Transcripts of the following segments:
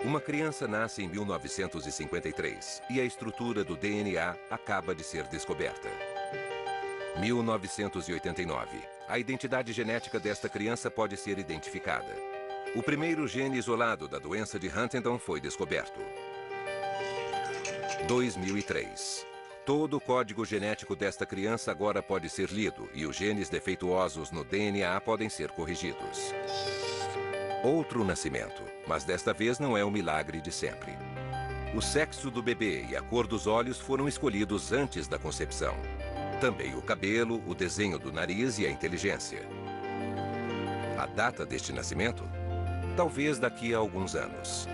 Uma criança nasce em 1953 e a estrutura do DNA acaba de ser descoberta. 1989. A identidade genética desta criança pode ser identificada. O primeiro gene isolado da doença de Huntington foi descoberto. 2003. Todo o código genético desta criança agora pode ser lido e os genes defeituosos no DNA podem ser corrigidos. Outro nascimento, mas desta vez não é o milagre de sempre. O sexo do bebê e a cor dos olhos foram escolhidos antes da concepção. Também o cabelo, o desenho do nariz e a inteligência. A data deste nascimento? Talvez daqui a alguns anos.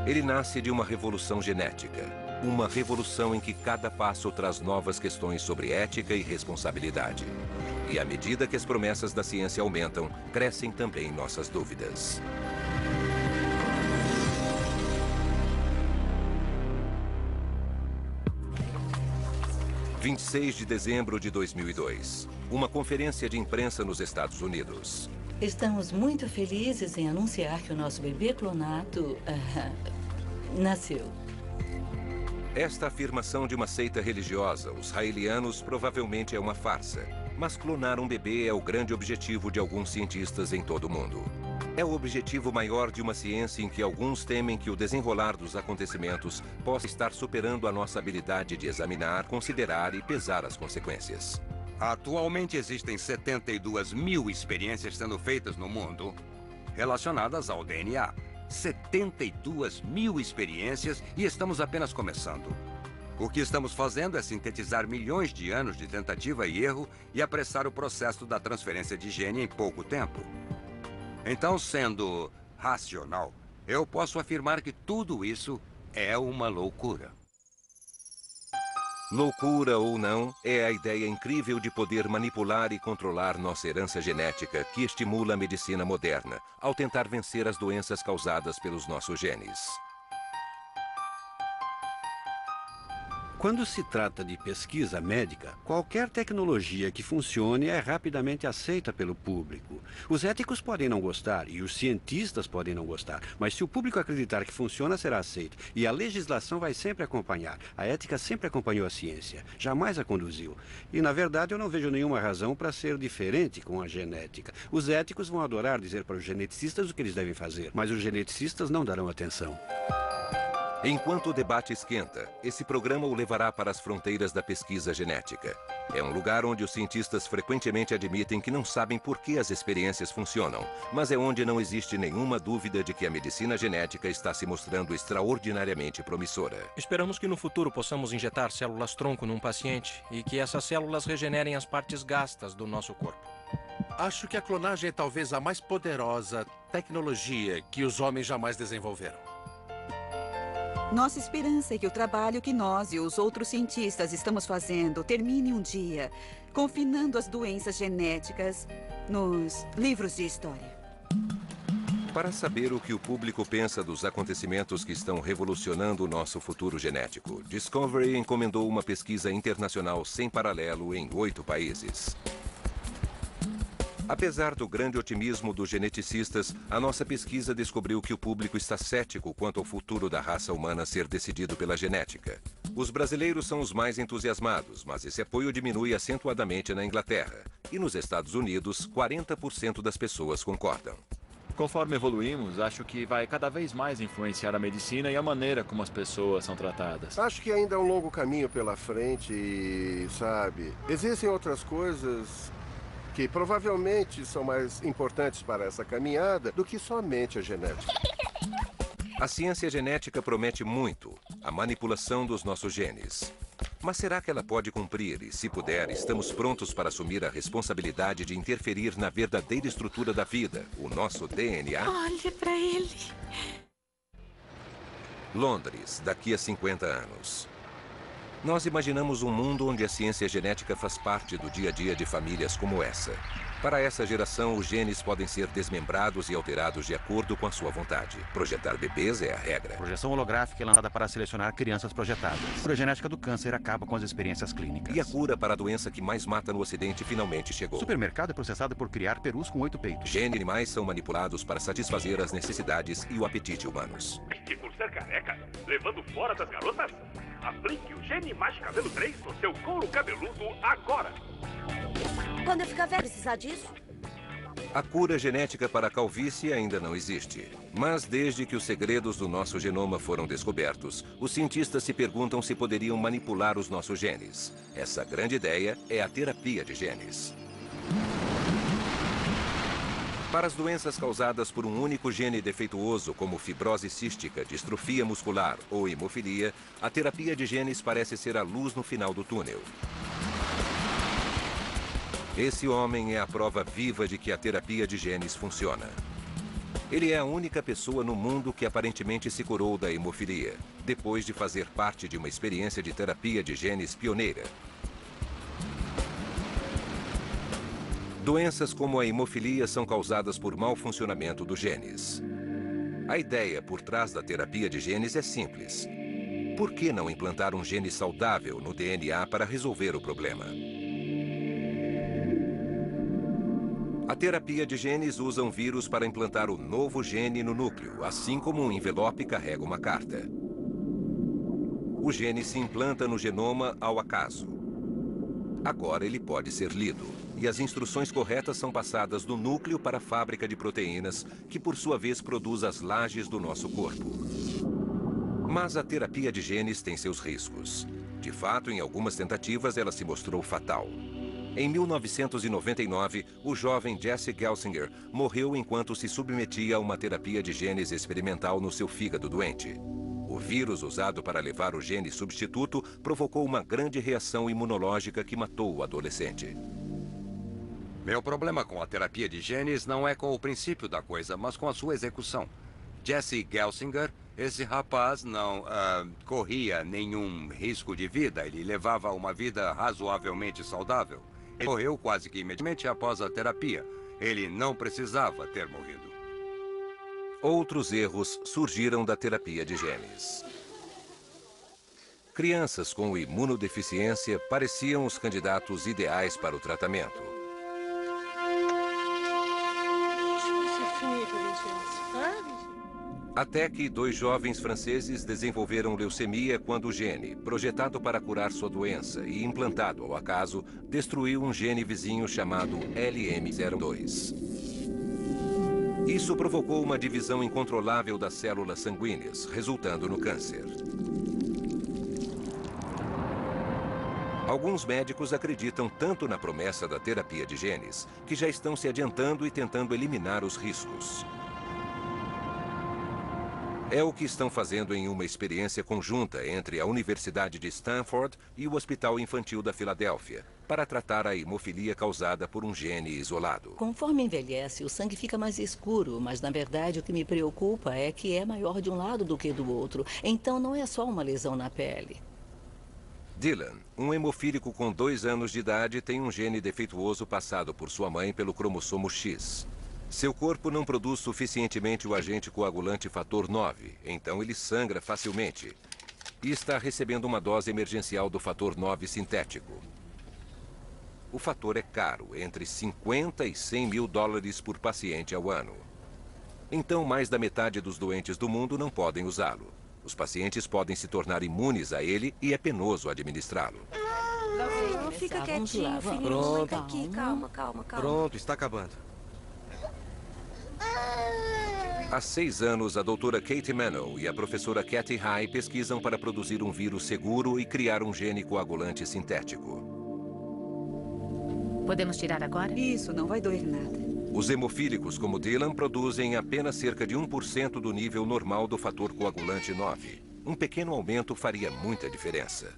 Ele nasce de uma revolução genética. Uma revolução em que cada passo traz novas questões sobre ética e responsabilidade. E à medida que as promessas da ciência aumentam, crescem também nossas dúvidas. – 26 de dezembro de 2002. Uma conferência de imprensa nos Estados Unidos. Estamos muito felizes em anunciar que o nosso bebê clonado nasceu. Esta afirmação de uma seita religiosa, os raelianos, provavelmente é uma farsa. Mas clonar um bebê é o grande objetivo de alguns cientistas em todo o mundo. É o objetivo maior de uma ciência em que alguns temem que o desenrolar dos acontecimentos possa estar superando a nossa habilidade de examinar, considerar e pesar as consequências. Atualmente existem 72 mil experiências sendo feitas no mundo relacionadas ao DNA. 72 mil experiências e estamos apenas começando. O que estamos fazendo é sintetizar milhões de anos de tentativa e erro e apressar o processo da transferência de gene em pouco tempo. Então, sendo racional, eu posso afirmar que tudo isso é uma loucura. Loucura ou não, é a ideia incrível de poder manipular e controlar nossa herança genética que estimula a medicina moderna, ao tentar vencer as doenças causadas pelos nossos genes. Quando se trata de pesquisa médica, qualquer tecnologia que funcione é rapidamente aceita pelo público. Os éticos podem não gostar e os cientistas podem não gostar, mas se o público acreditar que funciona, será aceito. E a legislação vai sempre acompanhar. A ética sempre acompanhou a ciência, jamais a conduziu. E, na verdade, eu não vejo nenhuma razão para ser diferente com a genética. Os éticos vão adorar dizer para os geneticistas o que eles devem fazer, mas os geneticistas não darão atenção. Enquanto o debate esquenta, esse programa o levará para as fronteiras da pesquisa genética. É um lugar onde os cientistas frequentemente admitem que não sabem por que as experiências funcionam, mas é onde não existe nenhuma dúvida de que a medicina genética está se mostrando extraordinariamente promissora. Esperamos que no futuro possamos injetar células-tronco num paciente e que essas células regenerem as partes gastas do nosso corpo. Acho que a clonagem é talvez a mais poderosa tecnologia que os homens jamais desenvolveram. Nossa esperança é que o trabalho que nós e os outros cientistas estamos fazendo termine um dia, confinando as doenças genéticas nos livros de história. Para saber o que o público pensa dos acontecimentos que estão revolucionando o nosso futuro genético, Discovery encomendou uma pesquisa internacional sem paralelo em 8 países. Apesar do grande otimismo dos geneticistas, a nossa pesquisa descobriu que o público está cético quanto ao futuro da raça humana ser decidido pela genética. Os brasileiros são os mais entusiasmados, mas esse apoio diminui acentuadamente na Inglaterra. E nos Estados Unidos, 40% das pessoas concordam. Conforme evoluímos, acho que vai cada vez mais influenciar a medicina e a maneira como as pessoas são tratadas. Acho que ainda há um longo caminho pela frente e, sabe, existem outras coisas que provavelmente são mais importantes para essa caminhada do que somente a genética. A ciência genética promete muito, a manipulação dos nossos genes. Mas será que ela pode cumprir e, se puder, estamos prontos para assumir a responsabilidade de interferir na verdadeira estrutura da vida, o nosso DNA? Olhe para ele. Londres, daqui a 50 anos. Nós imaginamos um mundo onde a ciência genética faz parte do dia a dia de famílias como essa. Para essa geração, os genes podem ser desmembrados e alterados de acordo com a sua vontade. Projetar bebês é a regra. A projeção holográfica é lançada para selecionar crianças projetadas. A cura genética do câncer acaba com as experiências clínicas. E a cura para a doença que mais mata no Ocidente finalmente chegou. O supermercado é processado por criar perus com 8 peitos. Genes de animais são manipulados para satisfazer as necessidades e o apetite humanos. E por ser careca, levando fora das garotas? Aplique o Gene Mais Cabelo 3 no seu couro cabeludo agora. Quando eu ficar velho, precisar disso? A cura genética para a calvície ainda não existe. Mas desde que os segredos do nosso genoma foram descobertos, os cientistas se perguntam se poderiam manipular os nossos genes. Essa grande ideia é a terapia de genes. Para as doenças causadas por um único gene defeituoso, como fibrose cística, distrofia muscular ou hemofilia, a terapia de genes parece ser a luz no final do túnel. Esse homem é a prova viva de que a terapia de genes funciona. Ele é a única pessoa no mundo que aparentemente se curou da hemofilia, depois de fazer parte de uma experiência de terapia de genes pioneira. Doenças como a hemofilia são causadas por mau funcionamento dos genes. A ideia por trás da terapia de genes é simples. Por que não implantar um gene saudável no DNA para resolver o problema? A terapia de genes usa um vírus para implantar o novo gene no núcleo, assim como um envelope carrega uma carta. O gene se implanta no genoma ao acaso. Agora ele pode ser lido, e as instruções corretas são passadas do núcleo para a fábrica de proteínas, que por sua vez produz as lajes do nosso corpo. Mas a terapia de genes tem seus riscos. De fato, em algumas tentativas, ela se mostrou fatal. Em 1999, o jovem Jesse Gelsinger morreu enquanto se submetia a uma terapia de genes experimental no seu fígado doente. O vírus usado para levar o gene substituto provocou uma grande reação imunológica que matou o adolescente. Meu problema com a terapia de genes não é com o princípio da coisa, mas com a sua execução. Jesse Gelsinger, esse rapaz não corria nenhum risco de vida. Ele levava uma vida razoavelmente saudável. Ele morreu quase que imediatamente após a terapia. Ele não precisava ter morrido. Outros erros surgiram da terapia de genes. Crianças com imunodeficiência pareciam os candidatos ideais para o tratamento. Até que 2 jovens franceses desenvolveram leucemia quando o gene, projetado para curar sua doença e implantado ao acaso, destruiu um gene vizinho chamado LM02. Isso provocou uma divisão incontrolável das células sanguíneas, resultando no câncer. Alguns médicos acreditam tanto na promessa da terapia de genes que já estão se adiantando e tentando eliminar os riscos. É o que estão fazendo em uma experiência conjunta entre a Universidade de Stanford e o Hospital Infantil da Filadélfia, para tratar a hemofilia causada por um gene isolado. Conforme envelhece, o sangue fica mais escuro, mas na verdade o que me preocupa é que é maior de um lado do que do outro. Então não é só uma lesão na pele. Dylan, um hemofílico com 2 anos de idade, tem um gene defeituoso passado por sua mãe pelo cromossomo X. Seu corpo não produz suficientemente o agente coagulante fator 9, então ele sangra facilmente. E está recebendo uma dose emergencial do fator 9 sintético. O fator é caro, entre 50 e 100 mil dólares por paciente ao ano. Então, mais da metade dos doentes do mundo não podem usá-lo. Os pacientes podem se tornar imunes a ele e é penoso administrá-lo. Fica quietinho, filhinho. Pronto. Fica aqui, calma. Pronto, está acabando. Há 6 anos, a doutora Katie Manow e a professora Kathy High pesquisam para produzir um vírus seguro e criar um gene coagulante sintético. Podemos tirar agora? Isso, não vai doer nada. Os hemofílicos, como Dylan, produzem apenas cerca de 1% do nível normal do fator coagulante 9. Um pequeno aumento faria muita diferença.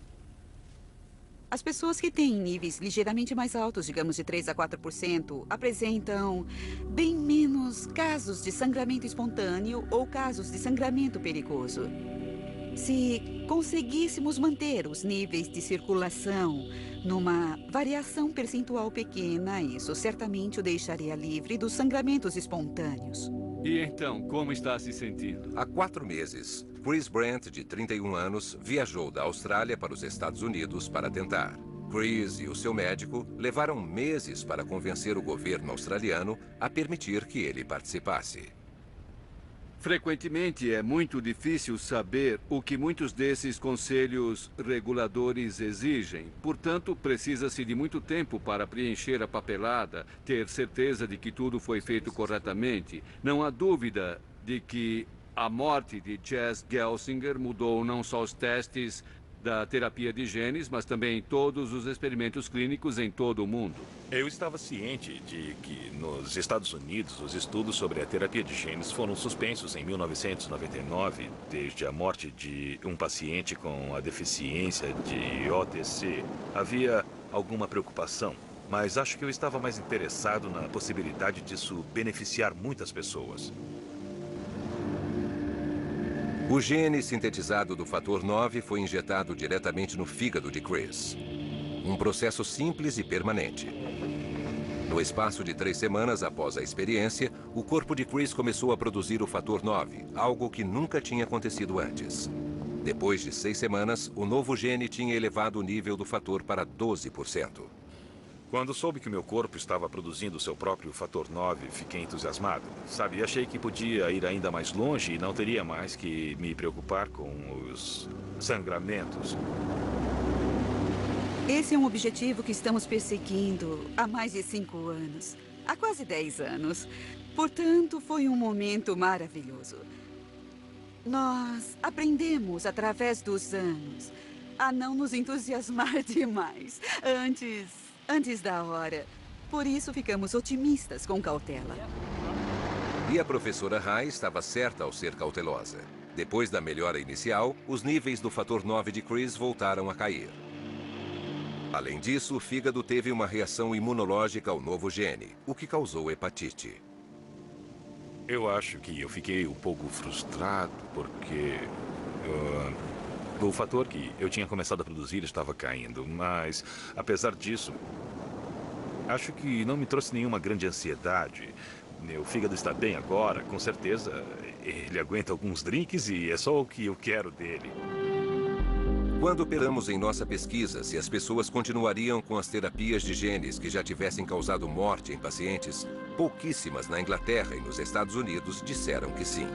As pessoas que têm níveis ligeiramente mais altos, digamos de 3 a 4%, apresentam bem menos casos de sangramento espontâneo ou casos de sangramento perigoso. Se conseguíssemos manter os níveis de circulação numa variação percentual pequena, isso certamente o deixaria livre dos sangramentos espontâneos. E então, como está se sentindo? Há 4 meses, Chris Brandt, de 31 anos, viajou da Austrália para os Estados Unidos para tentar. Chris e o seu médico levaram meses para convencer o governo australiano a permitir que ele participasse. Frequentemente é muito difícil saber o que muitos desses conselhos reguladores exigem. Portanto, precisa-se de muito tempo para preencher a papelada, ter certeza de que tudo foi feito corretamente. Não há dúvida de que a morte de Chas Gelsinger mudou não só os testes da terapia de genes, mas também todos os experimentos clínicos em todo o mundo. Eu estava ciente de que nos Estados Unidos os estudos sobre a terapia de genes foram suspensos em 1999, desde a morte de um paciente com a deficiência de OTC. Havia alguma preocupação, mas acho que eu estava mais interessado na possibilidade disso beneficiar muitas pessoas. O gene sintetizado do fator 9 foi injetado diretamente no fígado de Chris. Um processo simples e permanente. No espaço de 3 semanas após a experiência, o corpo de Chris começou a produzir o fator 9, algo que nunca tinha acontecido antes. Depois de 6 semanas, o novo gene tinha elevado o nível do fator para 12%. Quando soube que meu corpo estava produzindo seu próprio fator 9, fiquei entusiasmado. Sabe, achei que podia ir ainda mais longe e não teria mais que me preocupar com os sangramentos. Esse é um objetivo que estamos perseguindo há mais de 5 anos. Há quase 10 anos. Portanto, foi um momento maravilhoso. Nós aprendemos, através dos anos, a não nos entusiasmar demais antes da hora. Por isso, ficamos otimistas com cautela. E a professora Rai estava certa ao ser cautelosa. Depois da melhora inicial, os níveis do fator 9 de Chris voltaram a cair. Além disso, o fígado teve uma reação imunológica ao novo gene, o que causou hepatite. Eu acho que eu fiquei um pouco frustrado porque o fator que eu tinha começado a produzir estava caindo, mas apesar disso, acho que não me trouxe nenhuma grande ansiedade. Meu fígado está bem agora, com certeza. Ele aguenta alguns drinks e é só o que eu quero dele. Quando operamos em nossa pesquisa se as pessoas continuariam com as terapias de genes que já tivessem causado morte em pacientes, pouquíssimas na Inglaterra e nos Estados Unidos disseram que sim.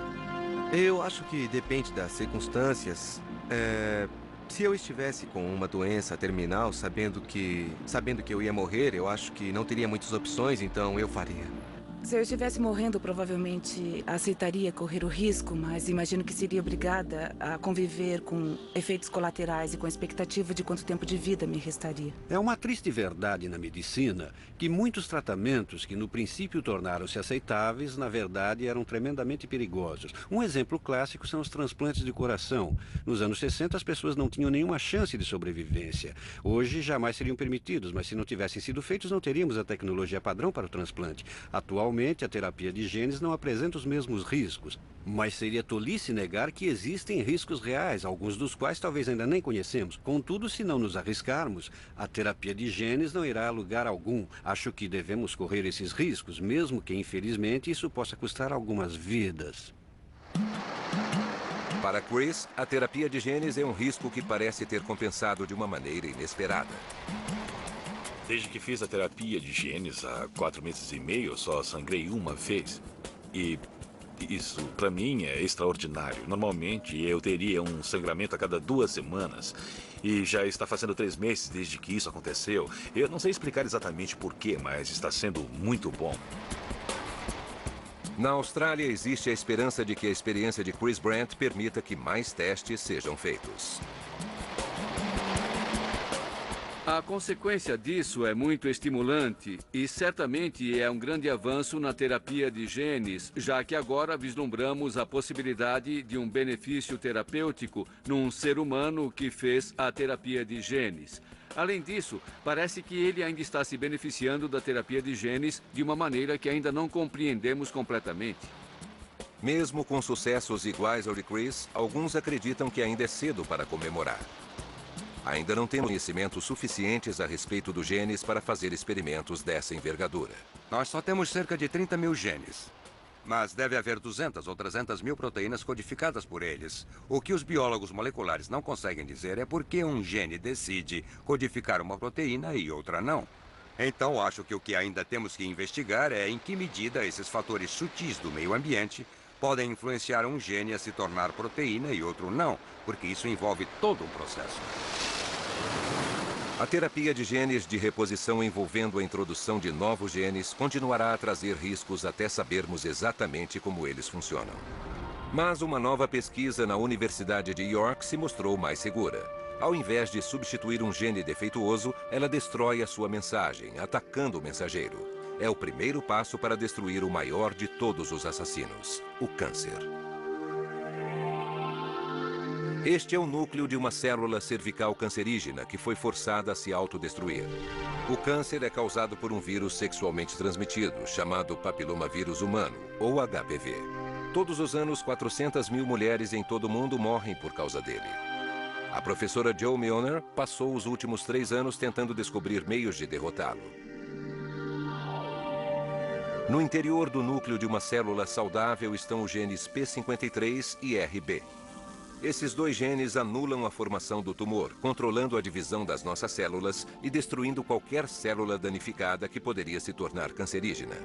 Eu acho que depende das circunstâncias. Se eu estivesse com uma doença terminal, sabendo que eu ia morrer, eu acho que não teria muitas opções, então eu faria. Se eu estivesse morrendo, provavelmente aceitaria correr o risco, mas imagino que seria obrigada a conviver com efeitos colaterais e com a expectativa de quanto tempo de vida me restaria. É uma triste verdade na medicina que muitos tratamentos que no princípio tornaram-se aceitáveis, na verdade eram tremendamente perigosos. Um exemplo clássico são os transplantes de coração. Nos anos 60 as pessoas não tinham nenhuma chance de sobrevivência. Hoje jamais seriam permitidos, mas se não tivessem sido feitos não teríamos a tecnologia padrão para o transplante. Atualmente a terapia de genes não apresenta os mesmos riscos, mas seria tolice negar que existem riscos reais, alguns dos quais talvez ainda nem conhecemos. Contudo, se não nos arriscarmos, a terapia de genes não irá a lugar algum. Acho que devemos correr esses riscos, mesmo que, infelizmente, isso possa custar algumas vidas. Para Chris, a terapia de genes é um risco que parece ter compensado de uma maneira inesperada. Desde que fiz a terapia de genes há 4 meses e meio, eu só sangrei uma vez. E isso, para mim, é extraordinário. Normalmente, eu teria um sangramento a cada 2 semanas. E já está fazendo 3 meses desde que isso aconteceu. Eu não sei explicar exatamente porquê, mas está sendo muito bom. Na Austrália, existe a esperança de que a experiência de Chris Brandt permita que mais testes sejam feitos. A consequência disso é muito estimulante e certamente é um grande avanço na terapia de genes, já que agora vislumbramos a possibilidade de um benefício terapêutico num ser humano que fez a terapia de genes. Além disso, parece que ele ainda está se beneficiando da terapia de genes de uma maneira que ainda não compreendemos completamente. Mesmo com sucessos iguais ao de Chris, alguns acreditam que ainda é cedo para comemorar. Ainda não temos conhecimentos suficientes a respeito dos genes para fazer experimentos dessa envergadura. Nós só temos cerca de 30 mil genes. Mas deve haver 200 ou 300 mil proteínas codificadas por eles. O que os biólogos moleculares não conseguem dizer é por que um gene decide codificar uma proteína e outra não. Então, acho que o que ainda temos que investigar é em que medida esses fatores sutis do meio ambiente podem influenciar um gene a se tornar proteína e outro não, porque isso envolve todo um processo. A terapia de genes de reposição envolvendo a introdução de novos genes continuará a trazer riscos até sabermos exatamente como eles funcionam. Mas uma nova pesquisa na Universidade de York se mostrou mais segura. Ao invés de substituir um gene defeituoso, ela destrói a sua mensagem, atacando o mensageiro. É o primeiro passo para destruir o maior de todos os assassinos, o câncer. Este é o núcleo de uma célula cervical cancerígena que foi forçada a se autodestruir. O câncer é causado por um vírus sexualmente transmitido, chamado papilomavírus humano, ou HPV. Todos os anos, 400 mil mulheres em todo o mundo morrem por causa dele. A professora Jo Milner passou os últimos 3 anos tentando descobrir meios de derrotá-lo. No interior do núcleo de uma célula saudável estão os genes P53 e RB. Esses 2 genes anulam a formação do tumor, controlando a divisão das nossas células e destruindo qualquer célula danificada que poderia se tornar cancerígena.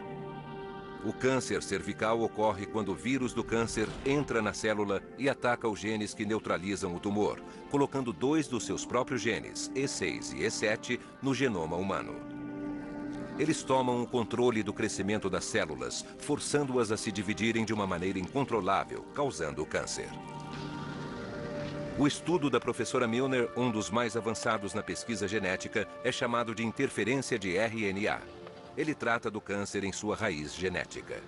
O câncer cervical ocorre quando o vírus do câncer entra na célula e ataca os genes que neutralizam o tumor, colocando 2 dos seus próprios genes, E6 e E7, no genoma humano. Eles tomam o controle do crescimento das células, forçando-as a se dividirem de uma maneira incontrolável, causando o câncer. O estudo da professora Milner, um dos mais avançados na pesquisa genética, é chamado de interferência de RNA. Ele trata do câncer em sua raiz genética.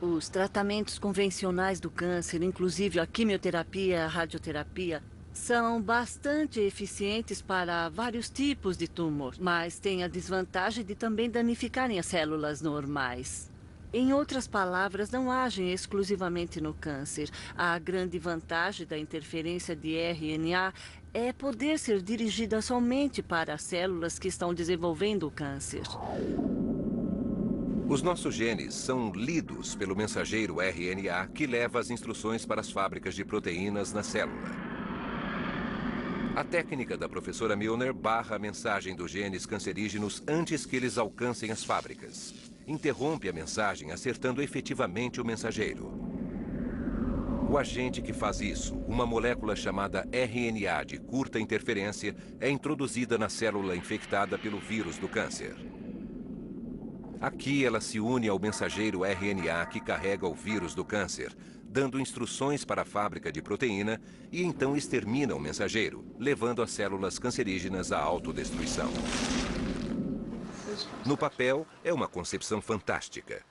Os tratamentos convencionais do câncer, inclusive a quimioterapia e a radioterapia, são bastante eficientes para vários tipos de tumor, mas têm a desvantagem de também danificarem as células normais. Em outras palavras, não agem exclusivamente no câncer. A grande vantagem da interferência de RNA é poder ser dirigida somente para as células que estão desenvolvendo o câncer. Os nossos genes são lidos pelo mensageiro RNA que leva as instruções para as fábricas de proteínas na célula. A técnica da professora Milner barra a mensagem dos genes cancerígenos antes que eles alcancem as fábricas. Interrompe a mensagem, acertando efetivamente o mensageiro. O agente que faz isso, uma molécula chamada RNA de curta interferência, é introduzida na célula infectada pelo vírus do câncer. Aqui ela se une ao mensageiro RNA que carrega o vírus do câncer, dando instruções para a fábrica de proteína e então extermina o mensageiro, levando as células cancerígenas à autodestruição. No papel, é uma concepção fantástica.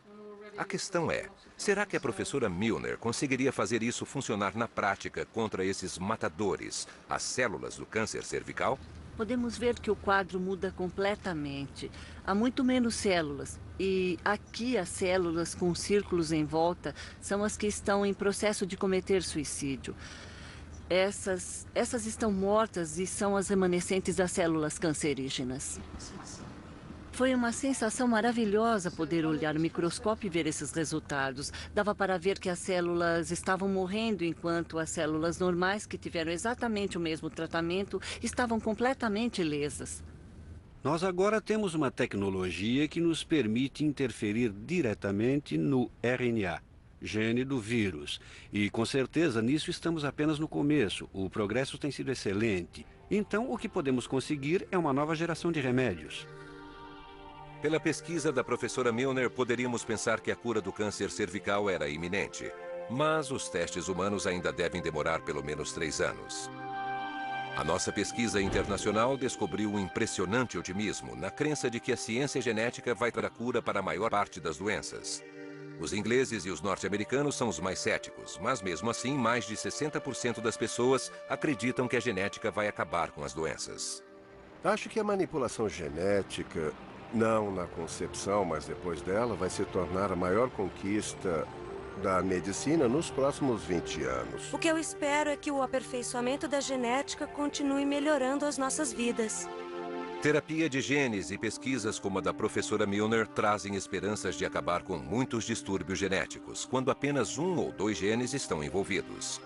A questão é, será que a professora Milner conseguiria fazer isso funcionar na prática contra esses matadores, as células do câncer cervical? Podemos ver que o quadro muda completamente. Há muito menos células. E aqui as células com círculos em volta são as que estão em processo de cometer suicídio. Essas estão mortas e são as remanescentes das células cancerígenas. Foi uma sensação maravilhosa poder olhar no microscópio e ver esses resultados. Dava para ver que as células estavam morrendo, enquanto as células normais, que tiveram exatamente o mesmo tratamento, estavam completamente lesas. Nós agora temos uma tecnologia que nos permite interferir diretamente no RNA, gene do vírus. E, com certeza, nisso estamos apenas no começo. O progresso tem sido excelente. Então, o que podemos conseguir é uma nova geração de remédios. Pela pesquisa da professora Milner, poderíamos pensar que a cura do câncer cervical era iminente. Mas os testes humanos ainda devem demorar pelo menos 3 anos. A nossa pesquisa internacional descobriu um impressionante otimismo na crença de que a ciência genética vai dar a cura para a maior parte das doenças. Os ingleses e os norte-americanos são os mais céticos, mas mesmo assim, mais de 60% das pessoas acreditam que a genética vai acabar com as doenças. Acho que a manipulação genética, não na concepção, mas depois dela, vai se tornar a maior conquista da medicina nos próximos 20 anos. O que eu espero é que o aperfeiçoamento da genética continue melhorando as nossas vidas. Terapia de genes e pesquisas como a da professora Milner trazem esperanças de acabar com muitos distúrbios genéticos, quando apenas 1 ou 2 genes estão envolvidos.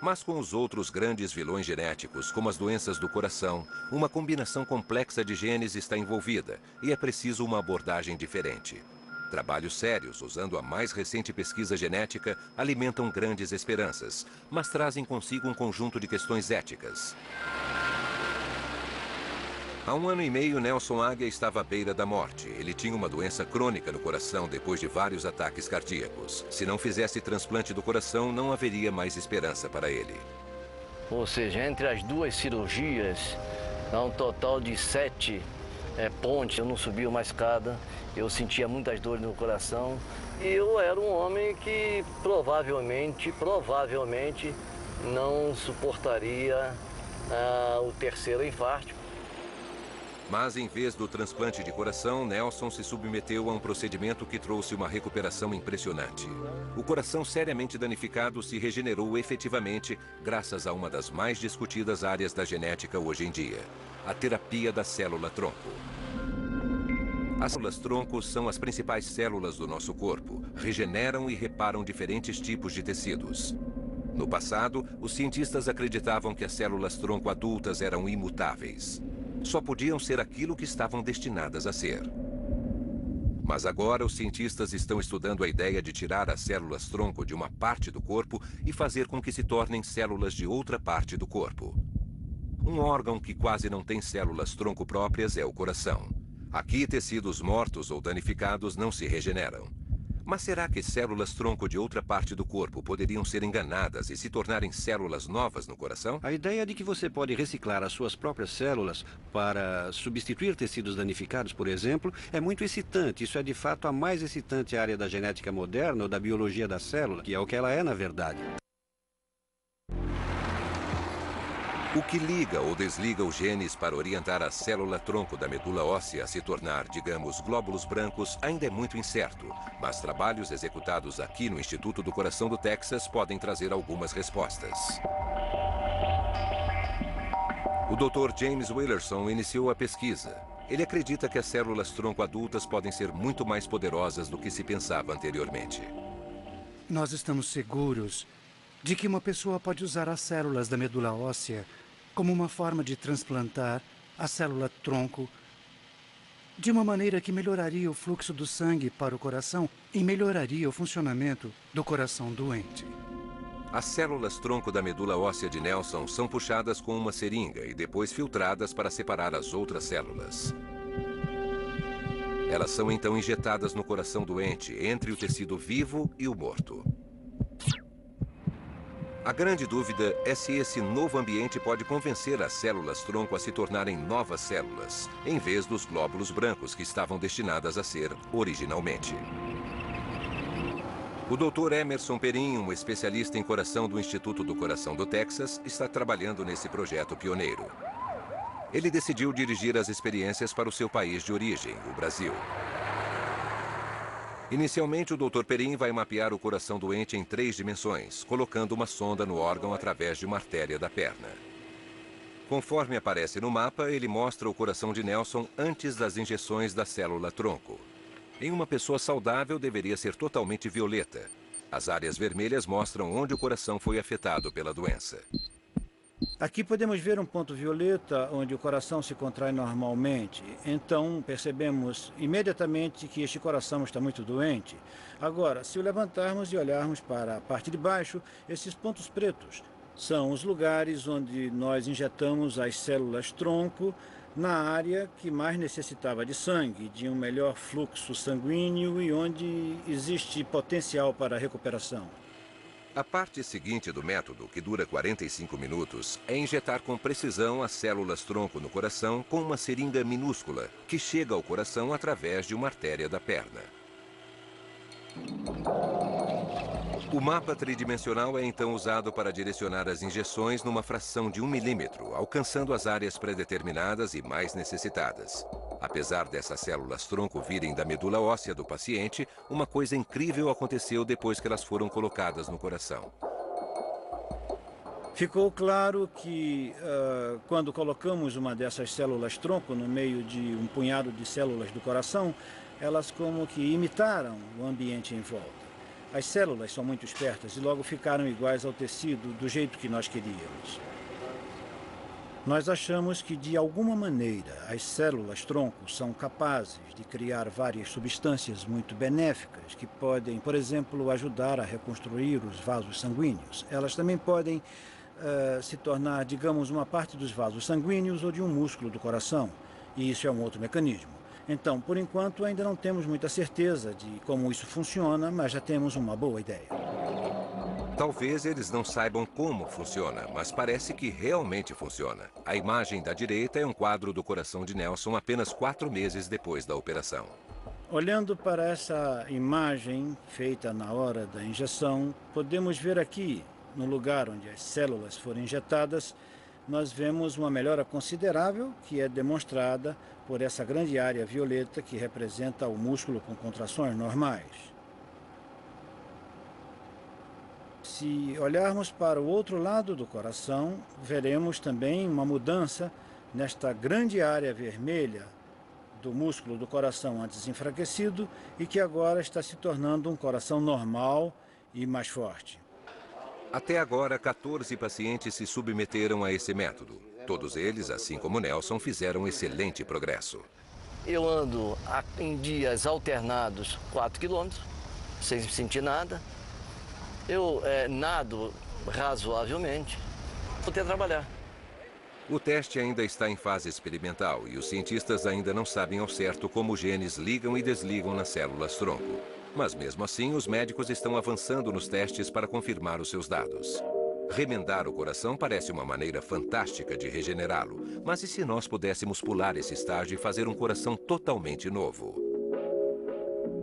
Mas com os outros grandes vilões genéticos, como as doenças do coração, uma combinação complexa de genes está envolvida e é preciso uma abordagem diferente. Trabalhos sérios, usando a mais recente pesquisa genética, alimentam grandes esperanças, mas trazem consigo um conjunto de questões éticas. Há 1 ano e meio, Nelson Águia estava à beira da morte. Ele tinha uma doença crônica no coração depois de vários ataques cardíacos. Se não fizesse transplante do coração, não haveria mais esperança para ele. Ou seja, entre as 2 cirurgias, há um total de 7 pontes. Eu não subia uma escada, eu sentia muitas dores no coração. E eu era um homem que provavelmente não suportaria o 3º infarto. Mas, em vez do transplante de coração, Nelson se submeteu a um procedimento que trouxe uma recuperação impressionante. O coração seriamente danificado se regenerou efetivamente graças a uma das mais discutidas áreas da genética hoje em dia, a terapia da célula-tronco. As células-troncos são as principais células do nosso corpo, regeneram e reparam diferentes tipos de tecidos. No passado, os cientistas acreditavam que as células-tronco adultas eram imutáveis. Só podiam ser aquilo que estavam destinadas a ser. Mas agora os cientistas estão estudando a ideia de tirar as células-tronco de uma parte do corpo e fazer com que se tornem células de outra parte do corpo. Um órgão que quase não tem células-tronco próprias é o coração. Aqui, tecidos mortos ou danificados não se regeneram. Mas será que células-tronco de outra parte do corpo poderiam ser enganadas e se tornarem células novas no coração? A ideia de que você pode reciclar as suas próprias células para substituir tecidos danificados, por exemplo, é muito excitante. Isso é de fato a mais excitante área da genética moderna ou da biologia da célula, que é o que ela é na verdade. O que liga ou desliga os genes para orientar a célula-tronco da medula óssea a se tornar, digamos, glóbulos brancos ainda é muito incerto, mas trabalhos executados aqui no Instituto do Coração do Texas podem trazer algumas respostas. O Dr. James Willerson iniciou a pesquisa. Ele acredita que as células-tronco adultas podem ser muito mais poderosas do que se pensava anteriormente. Nós estamos seguros de que uma pessoa pode usar as células da medula óssea como uma forma de transplantar a célula-tronco de uma maneira que melhoraria o fluxo do sangue para o coração e melhoraria o funcionamento do coração doente. As células-tronco da medula óssea de Nelson são puxadas com uma seringa e depois filtradas para separar as outras células. Elas são então injetadas no coração doente, entre o tecido vivo e o morto. A grande dúvida é se esse novo ambiente pode convencer as células-tronco a se tornarem novas células, em vez dos glóbulos brancos que estavam destinadas a ser originalmente. O Dr. Emerson Perin, um especialista em coração do Instituto do Coração do Texas, está trabalhando nesse projeto pioneiro. Ele decidiu dirigir as experiências para o seu país de origem, o Brasil. Inicialmente, o Dr. Perin vai mapear o coração doente em 3 dimensões, colocando uma sonda no órgão através de uma artéria da perna. Conforme aparece no mapa, ele mostra o coração de Nelson antes das injeções da célula-tronco. Em uma pessoa saudável, deveria ser totalmente violeta. As áreas vermelhas mostram onde o coração foi afetado pela doença. Aqui podemos ver um ponto violeta onde o coração se contrai normalmente. Então, percebemos imediatamente que este coração está muito doente. Agora, se o levantarmos e olharmos para a parte de baixo, esses pontos pretos são os lugares onde nós injetamos as células-tronco na área que mais necessitava de sangue, de um melhor fluxo sanguíneo e onde existe potencial para recuperação. A parte seguinte do método, que dura 45 minutos, é injetar com precisão as células-tronco no coração com uma seringa minúscula, que chega ao coração através de uma artéria da perna. O mapa tridimensional é então usado para direcionar as injeções numa fração de 1 milímetro, alcançando as áreas pré-determinadas e mais necessitadas. Apesar dessas células-tronco virem da medula óssea do paciente, uma coisa incrível aconteceu depois que elas foram colocadas no coração. Ficou claro que quando colocamos uma dessas células-tronco no meio de um punhado de células do coração, elas como que imitaram o ambiente em volta. As células são muito espertas e logo ficaram iguais ao tecido do jeito que nós queríamos. Nós achamos que, de alguma maneira, as células-tronco são capazes de criar várias substâncias muito benéficas que podem, por exemplo, ajudar a reconstruir os vasos sanguíneos. Elas também podem se tornar, digamos, uma parte dos vasos sanguíneos ou de um músculo do coração. E isso é um outro mecanismo. Então, por enquanto, ainda não temos muita certeza de como isso funciona, mas já temos uma boa ideia. Talvez eles não saibam como funciona, mas parece que realmente funciona. A imagem da direita é um quadro do coração de Nelson apenas 4 meses depois da operação. Olhando para essa imagem feita na hora da injeção, podemos ver aqui, no lugar onde as células foram injetadas, nós vemos uma melhora considerável que é demonstrada por essa grande área violeta que representa o músculo com contrações normais. Se olharmos para o outro lado do coração, veremos também uma mudança nesta grande área vermelha do músculo do coração antes enfraquecido e que agora está se tornando um coração normal e mais forte. Até agora, 14 pacientes se submeteram a esse método. Todos eles, assim como Nelson, fizeram excelente progresso. Eu ando em dias alternados 4 quilômetros, sem sentir nada. Eu nado razoavelmente, vou ter que trabalhar. O teste ainda está em fase experimental e os cientistas ainda não sabem ao certo como os genes ligam e desligam nas células-tronco. Mas mesmo assim, os médicos estão avançando nos testes para confirmar os seus dados. Remendar o coração parece uma maneira fantástica de regenerá-lo, mas e se nós pudéssemos pular esse estágio e fazer um coração totalmente novo?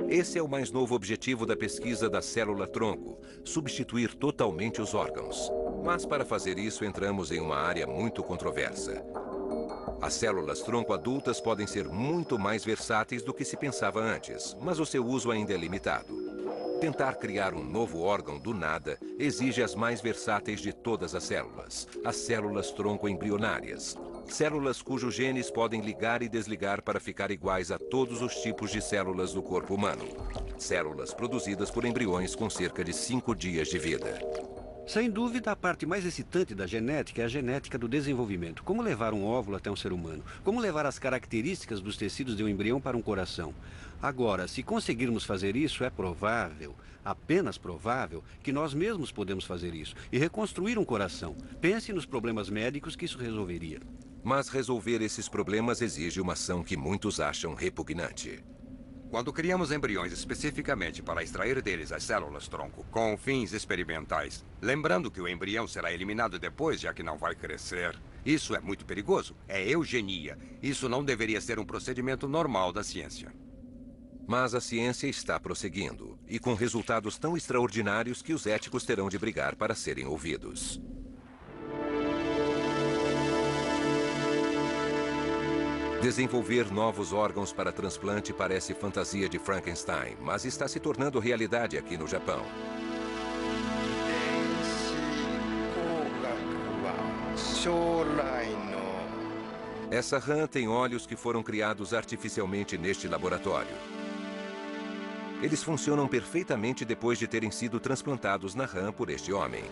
Esse é o mais novo objetivo da pesquisa da célula-tronco, substituir totalmente os órgãos. Mas para fazer isso, entramos em uma área muito controversa. As células-tronco adultas podem ser muito mais versáteis do que se pensava antes, mas o seu uso ainda é limitado. Tentar criar um novo órgão do nada exige as mais versáteis de todas as células, as células-tronco embrionárias. Células cujos genes podem ligar e desligar para ficar iguais a todos os tipos de células do corpo humano. Células produzidas por embriões com cerca de 5 dias de vida. Sem dúvida, a parte mais excitante da genética é a genética do desenvolvimento. Como levar um óvulo até um ser humano? Como levar as características dos tecidos de um embrião para um coração? Agora, se conseguirmos fazer isso, é provável, apenas provável, que nós mesmos podemos fazer isso e reconstruir um coração. Pense nos problemas médicos que isso resolveria. Mas resolver esses problemas exige uma ação que muitos acham repugnante. Quando criamos embriões especificamente para extrair deles as células-tronco com fins experimentais, lembrando que o embrião será eliminado depois, já que não vai crescer, isso é muito perigoso. É eugenia. Isso não deveria ser um procedimento normal da ciência. Mas a ciência está prosseguindo, e com resultados tão extraordinários que os éticos terão de brigar para serem ouvidos. Desenvolver novos órgãos para transplante parece fantasia de Frankenstein, mas está se tornando realidade aqui no Japão. Essa rã tem olhos que foram criados artificialmente neste laboratório. Eles funcionam perfeitamente depois de terem sido transplantados na rã por este homem.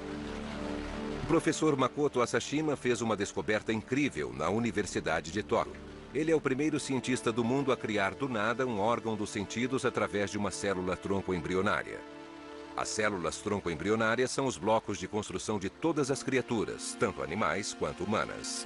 O professor Makoto Asashima fez uma descoberta incrível na Universidade de Tóquio. Ele é o primeiro cientista do mundo a criar do nada um órgão dos sentidos através de uma célula-tronco embrionária. As células-tronco embrionárias são os blocos de construção de todas as criaturas, tanto animais quanto humanas.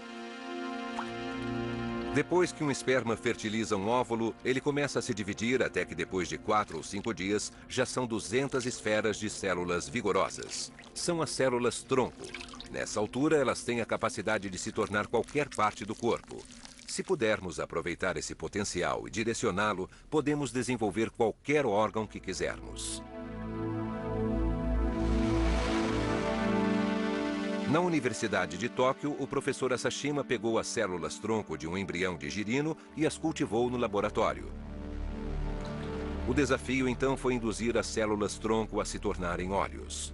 Depois que um esperma fertiliza um óvulo, ele começa a se dividir até que depois de 4 ou 5 dias, já são 200 esferas de células vigorosas. São as células-tronco. Nessa altura, elas têm a capacidade de se tornar qualquer parte do corpo. Se pudermos aproveitar esse potencial e direcioná-lo, podemos desenvolver qualquer órgão que quisermos. Na Universidade de Tóquio, o professor Asashima pegou as células-tronco de um embrião de girino e as cultivou no laboratório. O desafio, então, foi induzir as células-tronco a se tornarem óleos.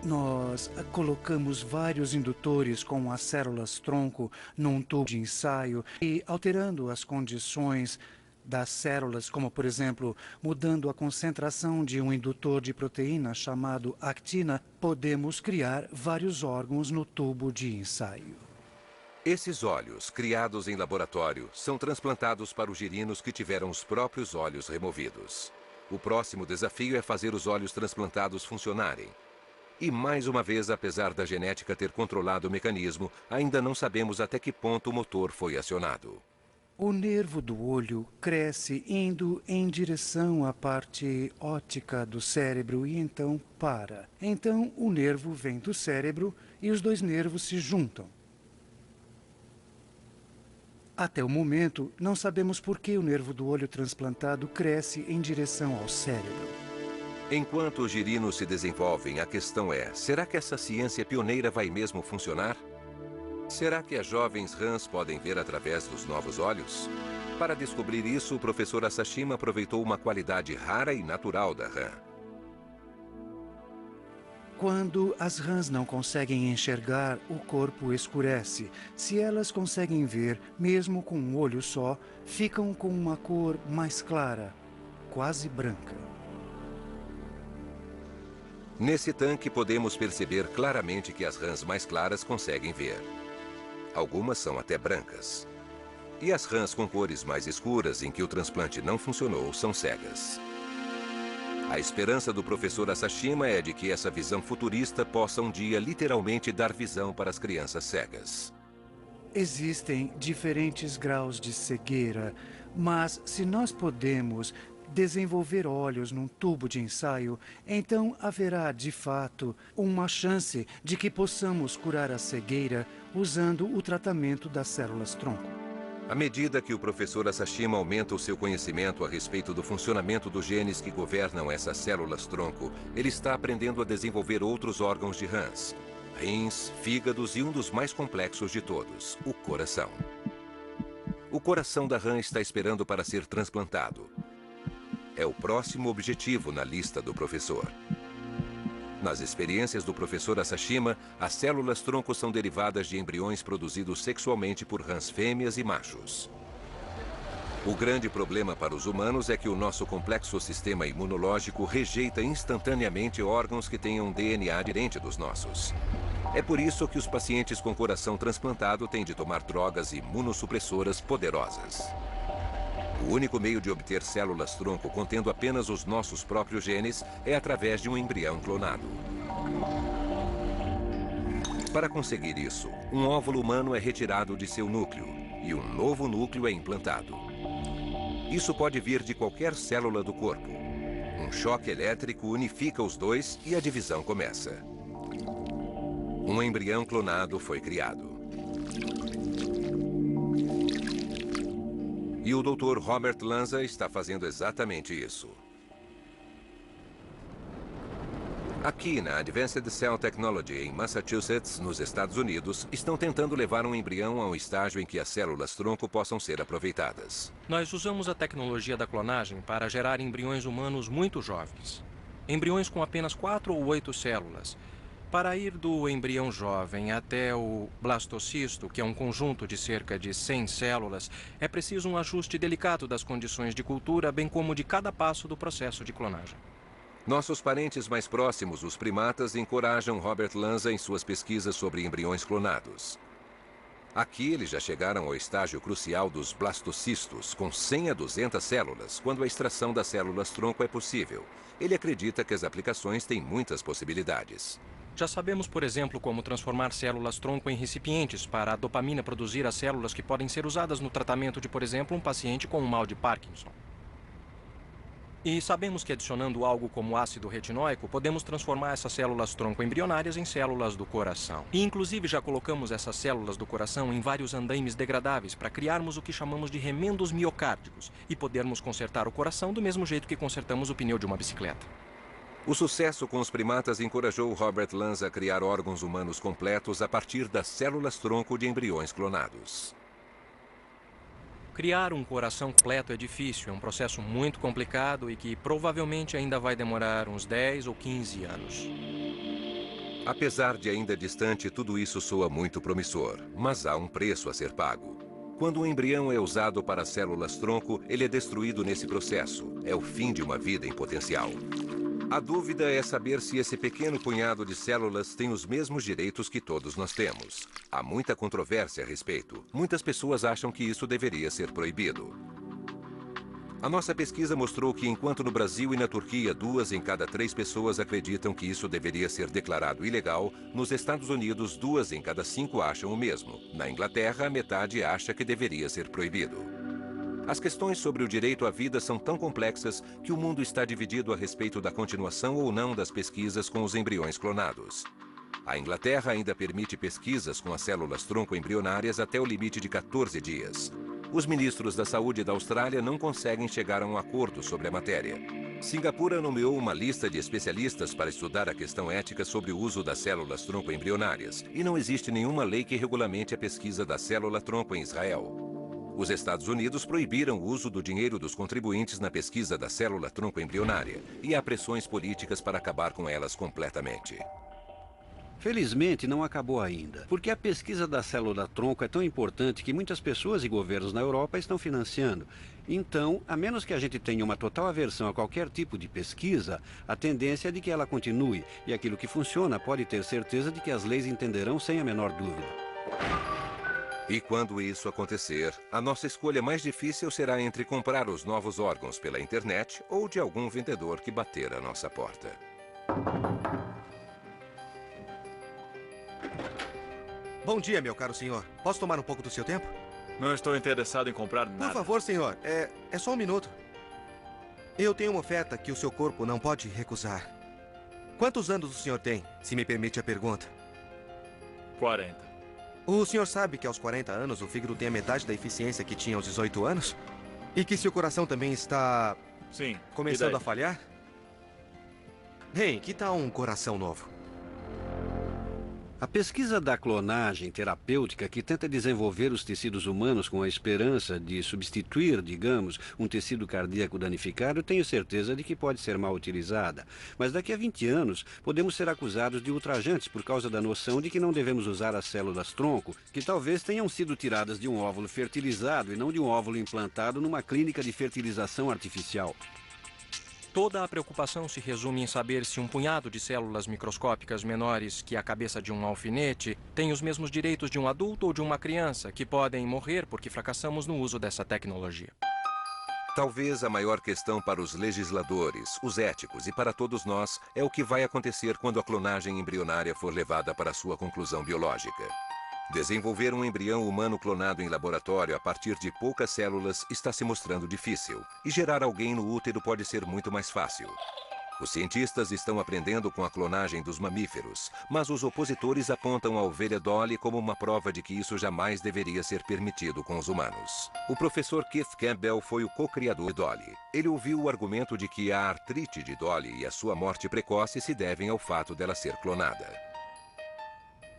Nós colocamos vários indutores com as células-tronco num tubo de ensaio e, alterando as condições das células, como, por exemplo, mudando a concentração de um indutor de proteína chamado actina, podemos criar vários órgãos no tubo de ensaio. Esses óleos, criados em laboratório, são transplantados para os girinos que tiveram os próprios óleos removidos. O próximo desafio é fazer os óleos transplantados funcionarem. E, mais uma vez, apesar da genética ter controlado o mecanismo, ainda não sabemos até que ponto o motor foi acionado. O nervo do olho cresce indo em direção à parte óptica do cérebro e então para. Então, o nervo vem do cérebro e os dois nervos se juntam. Até o momento, não sabemos por que o nervo do olho transplantado cresce em direção ao cérebro. Enquanto os girinos se desenvolvem, a questão é, será que essa ciência pioneira vai mesmo funcionar? Será que as jovens rãs podem ver através dos novos olhos? Para descobrir isso, o professor Asashima aproveitou uma qualidade rara e natural da rã. Quando as rãs não conseguem enxergar, o corpo escurece. Se elas conseguem ver, mesmo com um olho só, ficam com uma cor mais clara, quase branca. Nesse tanque, podemos perceber claramente que as rãs mais claras conseguem ver. Algumas são até brancas. E as rãs com cores mais escuras, em que o transplante não funcionou, são cegas. A esperança do professor Asashima é de que essa visão futurista possa um dia literalmente dar visão para as crianças cegas. Existem diferentes graus de cegueira, mas se nós podemos desenvolver olhos num tubo de ensaio, então haverá, de fato, uma chance de que possamos curar a cegueira usando o tratamento das células-tronco. À medida que o professor Asashima aumenta o seu conhecimento a respeito do funcionamento dos genes que governam essas células-tronco, ele está aprendendo a desenvolver outros órgãos de rãs, rins, fígados e um dos mais complexos de todos, o coração. O coração da rã está esperando para ser transplantado. É o próximo objetivo na lista do professor. Nas experiências do professor Asashima, as células-tronco são derivadas de embriões produzidos sexualmente por rãs fêmeas e machos. O grande problema para os humanos é que o nosso complexo sistema imunológico rejeita instantaneamente órgãos que tenham DNA diferente dos nossos. É por isso que os pacientes com coração transplantado têm de tomar drogas imunossupressoras poderosas. O único meio de obter células-tronco contendo apenas os nossos próprios genes é através de um embrião clonado. Para conseguir isso, um óvulo humano é retirado de seu núcleo e um novo núcleo é implantado. Isso pode vir de qualquer célula do corpo. Um choque elétrico unifica os dois e a divisão começa. Um embrião clonado foi criado. E o Dr. Robert Lanza está fazendo exatamente isso. Aqui na Advanced Cell Technology, em Massachusetts, nos Estados Unidos, estão tentando levar um embrião a um estágio em que as células-tronco possam ser aproveitadas. Nós usamos a tecnologia da clonagem para gerar embriões humanos muito jovens. Embriões com apenas 4 ou 8 células. Para ir do embrião jovem até o blastocisto, que é um conjunto de cerca de 100 células, é preciso um ajuste delicado das condições de cultura, bem como de cada passo do processo de clonagem. Nossos parentes mais próximos, os primatas, encorajam Robert Lanza em suas pesquisas sobre embriões clonados. Aqui eles já chegaram ao estágio crucial dos blastocistos, com 100 a 200 células, quando a extração das células-tronco é possível. Ele acredita que as aplicações têm muitas possibilidades. Já sabemos, por exemplo, como transformar células-tronco em recipientes para a dopamina produzir as células que podem ser usadas no tratamento de, por exemplo, um paciente com um mal de Parkinson. E sabemos que adicionando algo como ácido retinóico, podemos transformar essas células-tronco embrionárias em células do coração. E inclusive já colocamos essas células do coração em vários andaimes degradáveis para criarmos o que chamamos de remendos miocárdicos e podermos consertar o coração do mesmo jeito que consertamos o pneu de uma bicicleta. O sucesso com os primatas encorajou Robert Lanza a criar órgãos humanos completos a partir das células-tronco de embriões clonados. Criar um coração completo é difícil, é um processo muito complicado e que provavelmente ainda vai demorar uns 10 ou 15 anos. Apesar de ainda distante, tudo isso soa muito promissor, mas há um preço a ser pago. Quando um embrião é usado para células-tronco, ele é destruído nesse processo. É o fim de uma vida em potencial. A dúvida é saber se esse pequeno punhado de células tem os mesmos direitos que todos nós temos. Há muita controvérsia a respeito. Muitas pessoas acham que isso deveria ser proibido. A nossa pesquisa mostrou que, enquanto no Brasil e na Turquia 2 em cada 3 pessoas acreditam que isso deveria ser declarado ilegal, nos Estados Unidos 2 em cada 5 acham o mesmo. Na Inglaterra, a metade acha que deveria ser proibido. As questões sobre o direito à vida são tão complexas que o mundo está dividido a respeito da continuação ou não das pesquisas com os embriões clonados. A Inglaterra ainda permite pesquisas com as células-tronco embrionárias até o limite de 14 dias. Os ministros da saúde da Austrália não conseguem chegar a um acordo sobre a matéria. Singapura nomeou uma lista de especialistas para estudar a questão ética sobre o uso das células-tronco embrionárias, e não existe nenhuma lei que regulamente a pesquisa da célula-tronco em Israel. Os Estados Unidos proibiram o uso do dinheiro dos contribuintes na pesquisa da célula-tronco embrionária, e há pressões políticas para acabar com elas completamente. Felizmente, não acabou ainda, porque a pesquisa da célula-tronco é tão importante que muitas pessoas e governos na Europa estão financiando. Então, a menos que a gente tenha uma total aversão a qualquer tipo de pesquisa, a tendência é de que ela continue, e aquilo que funciona pode ter certeza de que as leis entenderão sem a menor dúvida. E quando isso acontecer, a nossa escolha mais difícil será entre comprar os novos órgãos pela internet ou de algum vendedor que bater à nossa porta. Bom dia, meu caro senhor. Posso tomar um pouco do seu tempo? Não estou interessado em comprar nada. Por favor, senhor. É só um minuto. Eu tenho uma oferta que o seu corpo não pode recusar. Quantos anos o senhor tem, se me permite a pergunta? 40. O senhor sabe que aos 40 anos o fígado tem a metade da eficiência que tinha aos 18 anos? E que seu coração também está... Sim. Começando a falhar? Bem, que tal um coração novo? A pesquisa da clonagem terapêutica, que tenta desenvolver os tecidos humanos com a esperança de substituir, digamos, um tecido cardíaco danificado, tenho certeza de que pode ser mal utilizada. Mas daqui a 20 anos, podemos ser acusados de ultrajantes por causa da noção de que não devemos usar as células-tronco, que talvez tenham sido tiradas de um óvulo fertilizado e não de um óvulo implantado numa clínica de fertilização artificial. Toda a preocupação se resume em saber se um punhado de células microscópicas menores que a cabeça de um alfinete tem os mesmos direitos de um adulto ou de uma criança, que podem morrer porque fracassamos no uso dessa tecnologia. Talvez a maior questão para os legisladores, os éticos e para todos nós é o que vai acontecer quando a clonagem embrionária for levada para sua conclusão biológica. Desenvolver um embrião humano clonado em laboratório a partir de poucas células está se mostrando difícil, e gerar alguém no útero pode ser muito mais fácil. Os cientistas estão aprendendo com a clonagem dos mamíferos, mas os opositores apontam a ovelha Dolly como uma prova de que isso jamais deveria ser permitido com os humanos. O professor Keith Campbell foi o co-criador de Dolly. Ele ouviu o argumento de que a artrite de Dolly e a sua morte precoce se devem ao fato dela ser clonada.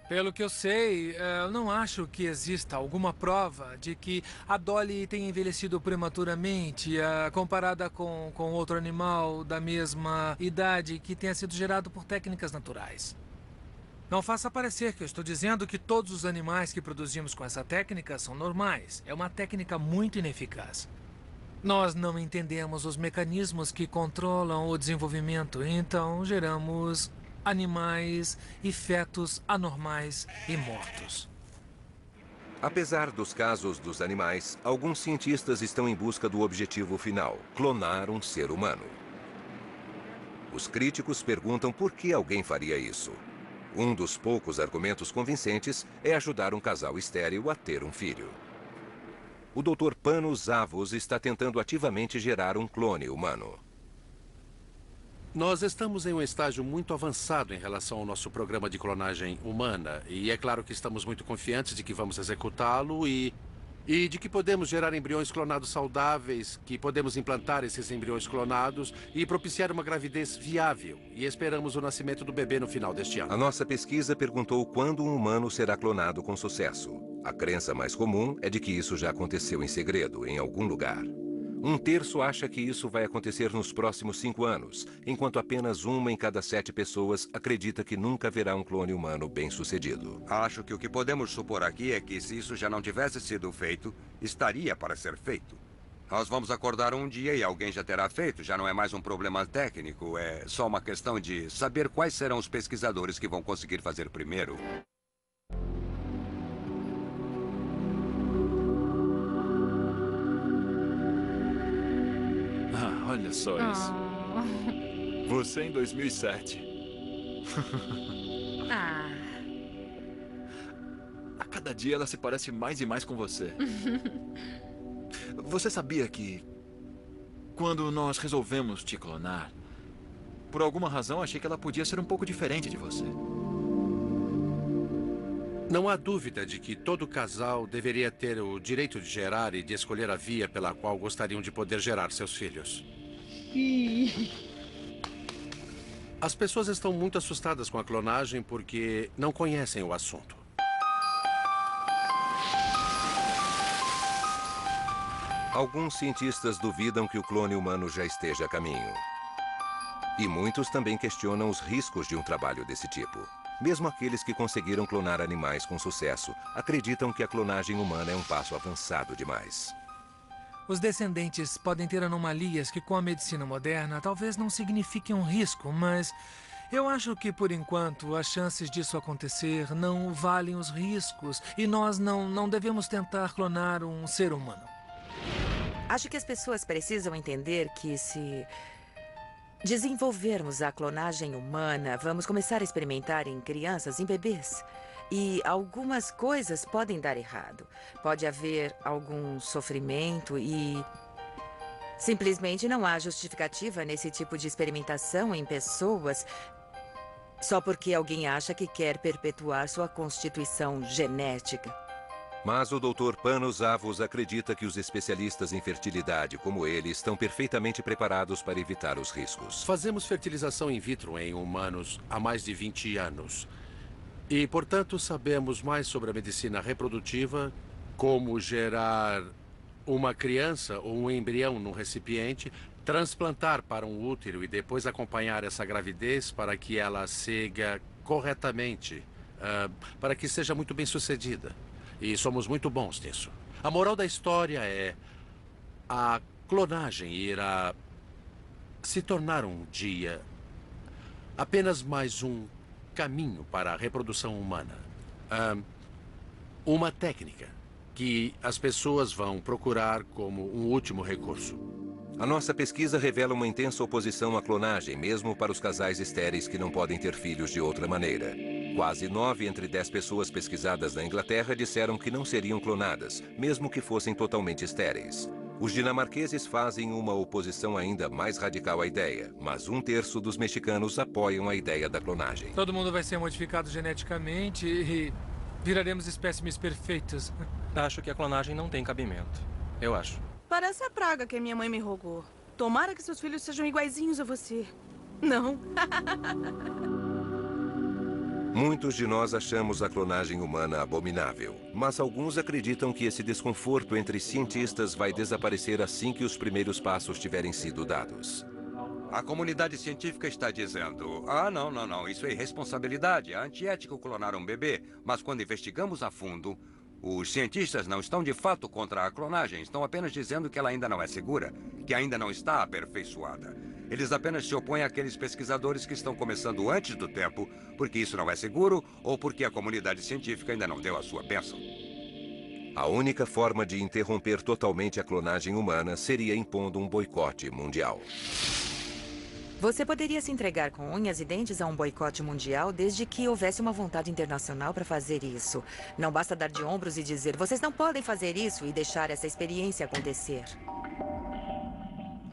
Pelo que eu sei, eu não acho que exista alguma prova de que a Dolly tenha envelhecido prematuramente comparada com outro animal da mesma idade que tenha sido gerado por técnicas naturais. Não faça parecer que eu estou dizendo que todos os animais que produzimos com essa técnica são normais. É uma técnica muito ineficaz. Nós não entendemos os mecanismos que controlam o desenvolvimento, então geramos animais e fetos anormais e mortos. Apesar dos casos dos animais, alguns cientistas estão em busca do objetivo final: clonar um ser humano. Os críticos perguntam por que alguém faria isso. Um dos poucos argumentos convincentes é ajudar um casal estéril a ter um filho. O Dr. Panos Zavos está tentando ativamente gerar um clone humano. Nós estamos em um estágio muito avançado em relação ao nosso programa de clonagem humana. E é claro que estamos muito confiantes de que vamos executá-lo e E de que podemos gerar embriões clonados saudáveis, que podemos implantar esses embriões clonados e propiciar uma gravidez viável. E esperamos o nascimento do bebê no final deste ano. A nossa pesquisa perguntou quando um humano será clonado com sucesso. A crença mais comum é de que isso já aconteceu em segredo, em algum lugar. 1/3 acha que isso vai acontecer nos próximos 5 anos, enquanto apenas 1 em cada 7 pessoas acredita que nunca haverá um clone humano bem-sucedido. Acho que o que podemos supor aqui é que se isso já não tivesse sido feito, estaria para ser feito. Nós vamos acordar um dia e alguém já terá feito. Já não é mais um problema técnico, é só uma questão de saber quais serão os pesquisadores que vão conseguir fazer primeiro. Olha só isso. Você em 2007. A cada dia ela se parece mais e mais com você. Você sabia que quando nós resolvemos te clonar, por alguma razão achei que ela podia ser um pouco diferente de você. Não há dúvida de que todo casal deveria ter o direito de gerar e de escolher a via pela qual gostariam de poder gerar seus filhos. As pessoas estão muito assustadas com a clonagem porque não conhecem o assunto. Alguns cientistas duvidam que o clone humano já esteja a caminho. E muitos também questionam os riscos de um trabalho desse tipo. Mesmo aqueles que conseguiram clonar animais com sucesso acreditam que a clonagem humana é um passo avançado demais. Os descendentes podem ter anomalias que, com a medicina moderna, talvez não signifiquem um risco, mas eu acho que, por enquanto, as chances disso acontecer não valem os riscos e nós não devemos tentar clonar um ser humano. Acho que as pessoas precisam entender que se desenvolvermos a clonagem humana, vamos começar a experimentar em crianças, em bebês. E algumas coisas podem dar errado. Pode haver algum sofrimento e simplesmente não há justificativa nesse tipo de experimentação em pessoas só porque alguém acha que quer perpetuar sua constituição genética. Mas o Dr. Panos Avos acredita que os especialistas em fertilidade, como ele, estão perfeitamente preparados para evitar os riscos. Fazemos fertilização in vitro em humanos há mais de 20 anos. E, portanto, sabemos mais sobre a medicina reprodutiva, como gerar uma criança ou um embrião num recipiente, transplantar para um útero e depois acompanhar essa gravidez para que ela siga corretamente, para que seja muito bem sucedida. E somos muito bons nisso. A moral da história é: a clonagem irá se tornar um dia apenas mais um caminho para a reprodução humana. Uma técnica que as pessoas vão procurar como um último recurso. A nossa pesquisa revela uma intensa oposição à clonagem, mesmo para os casais estéreis que não podem ter filhos de outra maneira. Quase 9 entre 10 pessoas pesquisadas na Inglaterra disseram que não seriam clonadas, mesmo que fossem totalmente estéreis. Os dinamarqueses fazem uma oposição ainda mais radical à ideia, mas 1/3 dos mexicanos apoiam a ideia da clonagem. Todo mundo vai ser modificado geneticamente e viraremos espécimes perfeitos. Acho que a clonagem não tem cabimento. Eu acho. Parece a praga que a minha mãe me rogou. Tomara que seus filhos sejam iguaizinhos a você. Não. Muitos de nós achamos a clonagem humana abominável, mas alguns acreditam que esse desconforto entre cientistas vai desaparecer assim que os primeiros passos tiverem sido dados. A comunidade científica está dizendo: não, isso é irresponsabilidade, é antiético clonar um bebê. Mas quando investigamos a fundo, os cientistas não estão de fato contra a clonagem, estão apenas dizendo que ela ainda não é segura, que ainda não está aperfeiçoada. Eles apenas se opõem àqueles pesquisadores que estão começando antes do tempo, porque isso não é seguro ou porque a comunidade científica ainda não deu a sua bênção. A única forma de interromper totalmente a clonagem humana seria impondo um boicote mundial. Você poderia se entregar com unhas e dentes a um boicote mundial desde que houvesse uma vontade internacional para fazer isso. Não basta dar de ombros e dizer: vocês não podem fazer isso e deixar essa experiência acontecer.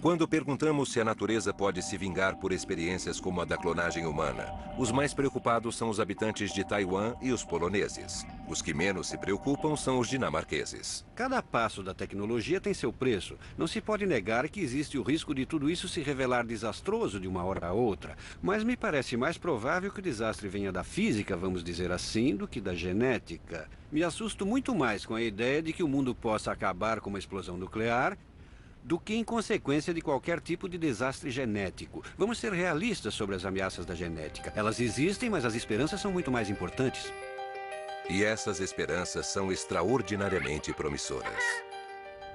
Quando perguntamos se a natureza pode se vingar por experiências como a da clonagem humana, os mais preocupados são os habitantes de Taiwan e os poloneses. Os que menos se preocupam são os dinamarqueses. Cada passo da tecnologia tem seu preço. Não se pode negar que existe o risco de tudo isso se revelar desastroso de uma hora a outra. Mas me parece mais provável que o desastre venha da física, vamos dizer assim, do que da genética. Me assusto muito mais com a ideia de que o mundo possa acabar com uma explosão nuclear do que em consequência de qualquer tipo de desastre genético. Vamos ser realistas sobre as ameaças da genética. Elas existem, mas as esperanças são muito mais importantes. E essas esperanças são extraordinariamente promissoras.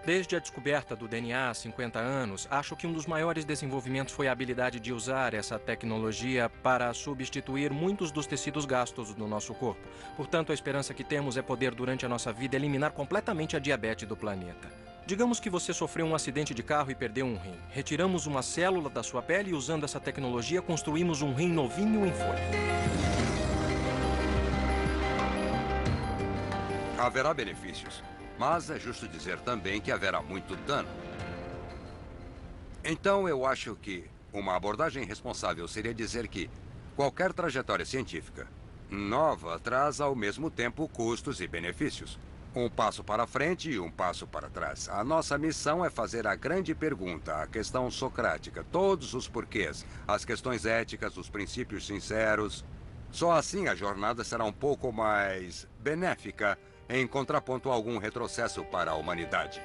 Desde a descoberta do DNA há 50 anos, acho que um dos maiores desenvolvimentos foi a habilidade de usar essa tecnologia para substituir muitos dos tecidos gastos no nosso corpo. Portanto, a esperança que temos é poder, durante a nossa vida, eliminar completamente a diabetes do planeta. Digamos que você sofreu um acidente de carro e perdeu um rim. Retiramos uma célula da sua pele e, usando essa tecnologia, construímos um rim novinho em folha. Haverá benefícios, mas é justo dizer também que haverá muito dano. Então, eu acho que uma abordagem responsável seria dizer que qualquer trajetória científica nova traz ao mesmo tempo custos e benefícios. Um passo para frente e um passo para trás. A nossa missão é fazer a grande pergunta, a questão socrática, todos os porquês, as questões éticas, os princípios sinceros. Só assim a jornada será um pouco mais benéfica, em contraponto a algum retrocesso para a humanidade.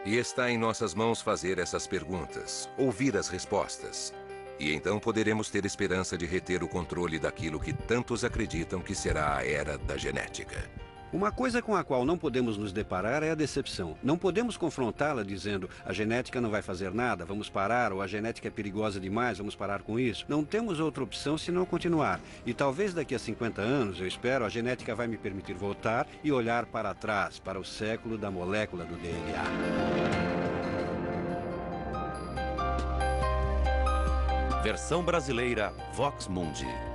E está em nossas mãos fazer essas perguntas, ouvir as respostas. E então poderemos ter esperança de reter o controle daquilo que tantos acreditam que será a era da genética. Uma coisa com a qual não podemos nos deparar é a decepção. Não podemos confrontá-la dizendo a genética não vai fazer nada, vamos parar, ou a genética é perigosa demais, vamos parar com isso. Não temos outra opção senão continuar. E talvez daqui a 50 anos, eu espero, a genética vai me permitir voltar e olhar para trás, para o século da molécula do DNA. Versão brasileira Vox Mundi.